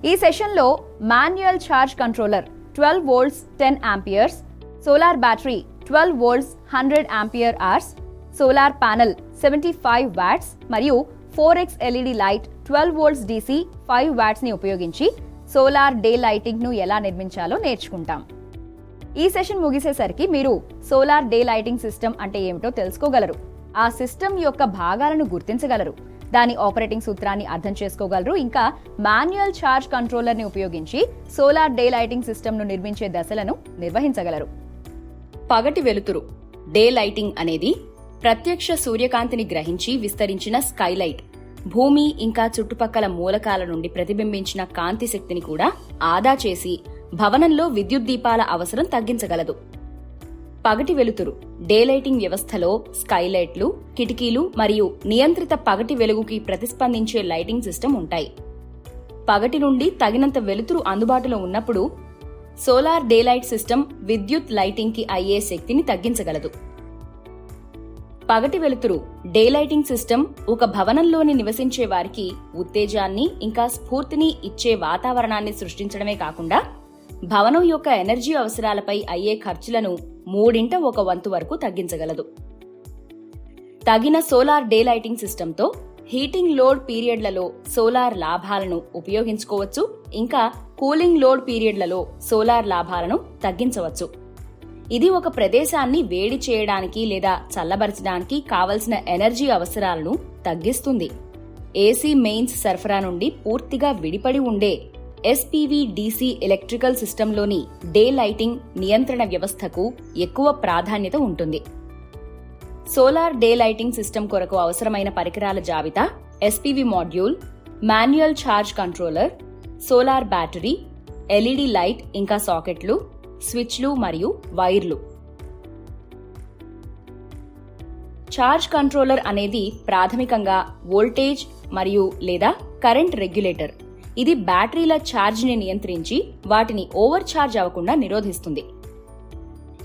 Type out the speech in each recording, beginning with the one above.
ఈ సెషన్లో manual charge controller 12 volts 10 amperes, solar battery 12 volts 100 ampere hours, solar panel 75 watts మరియు 4x LED light 12 volts DC 5 watts ని ఉపయోగించి solar day lighting ను ఎలా నిర్మించాలో నేర్చుకుంటాం. ఈ సెషన్ ముగిసేసరికి మీరు సోలార్ డే లైటింగ్ సిస్టమ్ అంటే ఏమిటో తెలుసుకోగలరు, ఆ సిస్టమ్ యొక్క భాగాలను గుర్తించగలరు, దాని ఆపరేటింగ్ సూత్రాన్ని అర్థం చేసుకోగలరు, ఇంకా మాన్యువల్ ఛార్జ్ కంట్రోలర్ ని ఉపయోగించి సోలార్ డే లైటింగ్ సిస్టమ్ ను నిర్మించే దశలను నిర్వహించగలరు. పగటి వెలుతురు డే లైటింగ్ అనేది ప్రత్యక్ష సూర్యకాంతిని గ్రహించి విస్తరించిన స్కైలైట్. భూమి ఇంకా చుట్టుపక్కల మూలకాల నుండి ప్రతిబింబించిన కాంతి శక్తిని కూడా ఆదా చేసి భవనంలో విద్యుత్ దీపాల అవసరం తగ్గించగలదు. పగటి వెలుతురు డే లైటింగ్ వ్యవస్థలో స్కైలైట్లు, కిటికీలు మరియు నియంత్రిత పగటి వెలుగుకి ప్రతిస్పందించే లైటింగ్ సిస్టమ్ ఉంటాయి. పగటి నుండి తగినంత వెలుతురు అందుబాటులో ఉన్నప్పుడు సోలార్ డే లైట్ సిస్టమ్ విద్యుత్ లైటింగ్ కి అయ్యే శక్తిని తగ్గించగలదు. పగటి వెలుతురు డే లైటింగ్ సిస్టమ్ ఒక భవనంలోని నివసించే వారికి ఉత్తేజాన్ని ఇంకా స్ఫూర్తిని ఇచ్చే వాతావరణాన్ని సృష్టించడమే కాకుండా భవనం యొక్క ఎనర్జీ అవసరాలపై అయ్యే ఖర్చులను 1/3 వరకు తగ్గించగలదు. తగిన సోలార్ డే లైటింగ్ సిస్టంతో హీటింగ్ లోడ్ పీరియడ్లలో సోలార్ లాభాలను ఉపయోగించుకోవచ్చు, ఇంకా కూలింగ్ లోడ్ పీరియడ్లలో సోలార్ లాభాలను తగ్గించవచ్చు. ఇది ఒక ప్రదేశాన్ని వేడి చేయడానికి లేదా చల్లబరచడానికి కావలసిన ఎనర్జీ అవసరాలను తగ్గిస్తుంది. ఏసీ మెయిన్స్ సరఫరా నుండి పూర్తిగా విడిపడి ఉండే SPV DC ఎలక్ట్రికల్ సిస్టంలోని డే లైటింగ్ నియంత్రణ వ్యవస్థకు ఎక్కువ ప్రాధాన్యత ఉంటుంది. సోలార్ డే లైటింగ్ సిస్టమ్ కొరకు అవసరమైన పరికరాల జాబితా SPV module, manual charge controller, solar battery, LED light ఇంకా సాకెట్లు, స్విచ్లు మరియు వైర్లు. ఛార్జ్ కంట్రోలర్ అనేది ప్రాథమికంగా వోల్టేజ్ మరియు లేదా కరెంట్ రెగ్యులేటర్. ఇది బ్యాటరీల ఛార్జ్ని నియంత్రించి వాటిని ఓవర్ ఛార్జ్ అవ్వకుండా నిరోధిస్తుంది.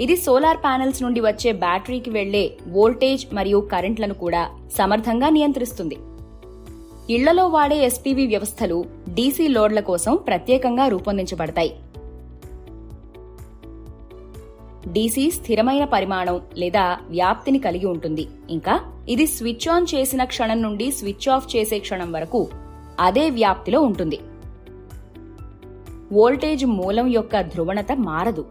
ఇది సోలార్ ప్యానెల్స్ నుండి వచ్చే బ్యాటరీకి వెళ్లే వోల్టేజ్ మరియు కరెంట్లను కూడా సమర్థంగా నియంత్రిస్తుంది. ఇళ్లలో వాడే SPV వ్యవస్థలు DC లోడ్ల కోసం ప్రత్యేకంగా రూపొందించబడతాయి. DC స్థిరమైన పరిమాణం లేదా వ్యాప్తిని కలిగి ఉంటుంది, ఇంకా ఇది స్విచ్ ఆన్ చేసిన క్షణం నుండి స్విచ్ ఆఫ్ చేసే క్షణం వరకు అదే వ్యాప్తిలో ఉంటుంది. వోల్టేజ్ మూలం యొక్క ధ్రువణత మారదు.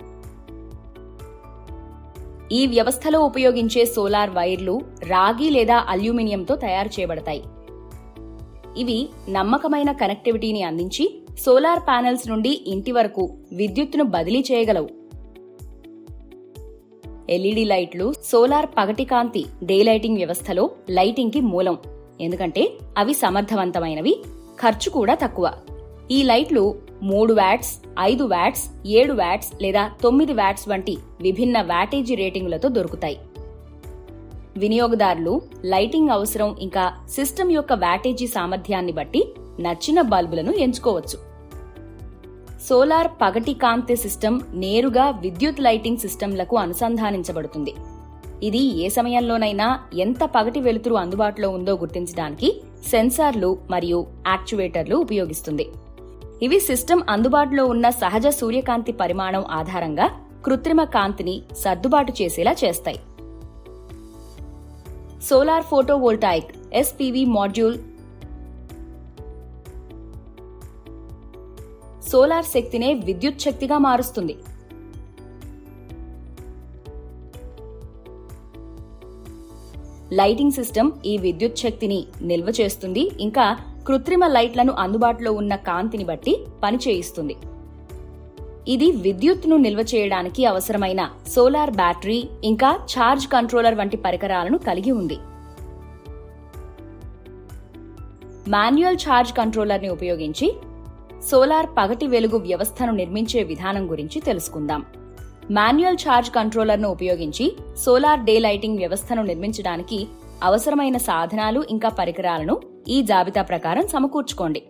ఈ వ్యవస్థలో ఉపయోగించే సోలార్ వైర్లు రాగి లేదా అల్యూమినియంతో తయారు చేయబడతాయి. ఇవి నమ్మకమైన కనెక్టివిటీని అందించి సోలార్ ప్యానెల్స్ నుండి ఇంటి వరకు విద్యుత్తును బదిలీ చేయగలవు. LED లైట్లు సోలార్ పగటి కాంతి డే లైటింగ్ వ్యవస్థలో లైటింగ్ కి మూలం, ఎందుకంటే అవి సమర్థవంతమైనవి, ఖర్చు కూడా తక్కువ. ఈ లైట్లు 3 వాట్స్, 5 వాట్స్, 7 వాట్స్ లేదా 9 వాట్స్ వంటి విభిన్న వాటేజీ రేటింగులతో దొరుకుతాయి. వినియోగదారులు లైటింగ్ అవసరం ఇంకా సిస్టమ్ యొక్క వాటేజీ సామర్థ్యాన్ని బట్టి నచ్చిన బల్బులను ఎంచుకోవచ్చు. సోలార్ పగటి కాంతి సిస్టమ్ నేరుగా విద్యుత్ లైటింగ్ సిస్టంలకు అనుసంధానించబడుతుంది. ఇది ఏ సమయంలోనైనా ఎంత పగటి వెలుతురు అందుబాటులో ఉందో గుర్తించడానికి సెన్సార్లు మరియు యాక్చువేటర్లు ఉపయోగిస్తుంది. ఇవి సిస్టమ్ అందుబాటులో ఉన్న సహజ సూర్యకాంతి పరిమాణం ఆధారంగా కృత్రిమ కాంతిని సర్దుబాటు చేసేలా చేస్తాయి. Solar photovoltaic SPV module solar శక్తినే విద్యుత్ శక్తిగా మారుస్తుంది. లైటింగ్ సిస్టమ్ ఈ విద్యుత్ శక్తిని నిల్వ చేస్తుంది, ఇంకా కృత్రిమ లైట్లను అందుబాటులో ఉన్న కాంతిని బట్టి పనిచేయిస్తుంది. ఇది విద్యుత్తును నిల్వ చేయడానికి అవసరమైన సోలార్ బ్యాటరీ ఇంకా ఛార్జ్ కంట్రోలర్ వంటి పరికరాలను కలిగి ఉంది. మాన్యువల్ ఛార్జ్ కంట్రోలర్ ని ఉపయోగించి సోలార్ పగటి వెలుగు వ్యవస్థను నిర్మించే విధానం గురించి తెలుసుకుందాం. మాన్యువల్ ఛార్జ్ కంట్రోలర్ ను ఉపయోగించి సోలార్ డే లైటింగ్ వ్యవస్థను నిర్మించడానికి అవసరమైన సాధనాలు ఇంకా పరికరాలను ఈ జాబితా ప్రకారం సమకూర్చుకోండి.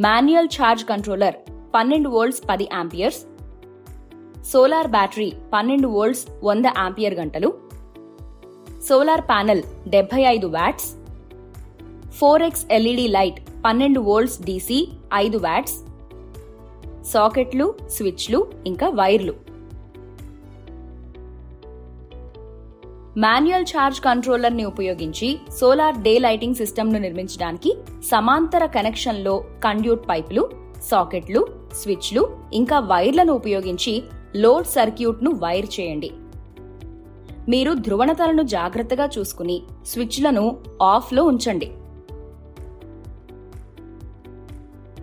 Manual charge controller 12 volts 10 amperes, solar battery 12 volts 100 ampere గంటలు, solar panel 75 watts, 4x LED light 12 volts DC 5 watts, సాకెట్లు, స్విచ్లు ఇంకా వైర్లు. మాన్యువల్ ఛార్జ్ కంట్రోలర్ ని ఉపయోగించి సోలార్ డే లైటింగ్ సిస్టమ్ ను నిర్మించడానికి సమాంతర కనెక్షన్లో కండ్యూట్ పైపులు, సాకెట్లు, స్విచ్లు ఇంకా వైర్లను ఉపయోగించి లోడ్ సర్క్యూట్ ను వైర్ చేయండి. మీరు ధ్రువణతలను జాగ్రత్తగా చూసుకుని స్విచ్లను ఆఫ్లో ఉంచండి.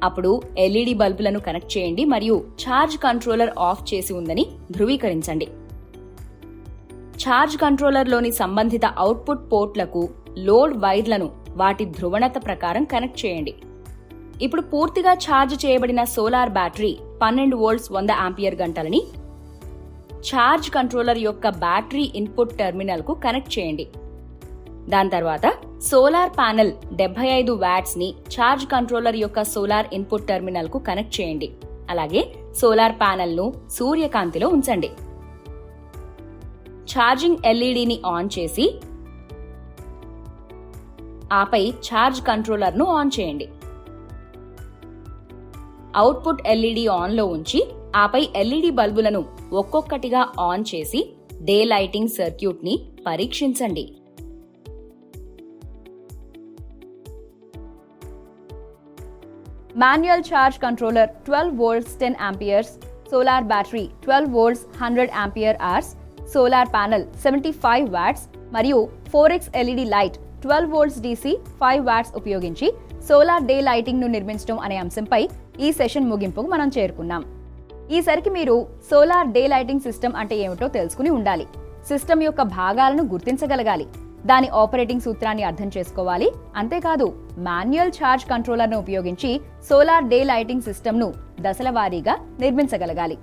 అప్పుడు ఎల్ఈడి బల్బులను కనెక్ట్ చేయండి మరియు ఛార్జ్ కంట్రోలర్ ఆఫ్ చేసి ఉందని ధృవీకరించండి. ఛార్జ్ కంట్రోలర్లోని సంబంధిత అవుట్పుట్ పోర్ట్లకు లోడ్ వైర్లను వాటి ధ్రువణత ప్రకారం కనెక్ట్ చేయండి. ఇప్పుడు పూర్తిగా ఛార్జ్ చేయబడిన సోలార్ బ్యాటరీ 12 వోల్ట్స్ 100 ఆంపియర్ గంటలని ఛార్జ్ కంట్రోలర్ యొక్క బ్యాటరీ ఇన్పుట్ టెర్మినల్ కు కనెక్ట్ చేయండి. దాని తర్వాత సోలార్ ప్యానెల్ 75 వాట్స్ ని ఛార్జ్ కంట్రోలర్ యొక్క సోలార్ ఇన్పుట్ టెర్మినల్ కు కనెక్ట్ చేయండి. అలాగే సోలార్ ప్యానెల్ ను సూర్యకాంతిలో ఉంచండి. ఛార్జింగ్ ఎల్ఈడిని ఆన్ చేసి ఆపై ఛార్జ్ కంట్రోలర్ ను ఆన్ చేయండి. అవుట్పుట్ ఎల్ఈడి ఆన్ లో ఉంచి ఆపై ఎల్ఈడి బల్బులను ఒక్కొక్కటిగా ఆన్ చేసి డే లైటింగ్ సర్క్యూట్ ని పరీక్షించండి. Manual charge controller 12 volts 10 amperes, solar battery 12 volts 100 ampere hours, solar panel 75 watts మరియు 4x LED light 12 volts DC 5 watts ఉపయోగించి సోలార్ డే లైటింగ్ ను నిర్మించడం అనే అంశంపై ఈ సెషన్ ముగింపుకు మనం చేరుకున్నాం. ఈసరికి మీరు సోలార్ డే లైటింగ్ సిస్టమ్ అంటే ఏమిటో తెలుసుకుని ఉండాలి. సిస్టమ్ యొక్క భాగాలను గుర్తించగలగాలి. దాని ఆపరేటింగ్ సూత్రాన్ని అర్థం చేసుకోవాలి. అంతేకాదు మాన్యువల్ ఛార్జ్ కంట్రోలర్ను ఉపయోగించి సోలార్ డే లైటింగ్ సిస్టమ్ను దశల వారీగా నిర్మించగలగాలి.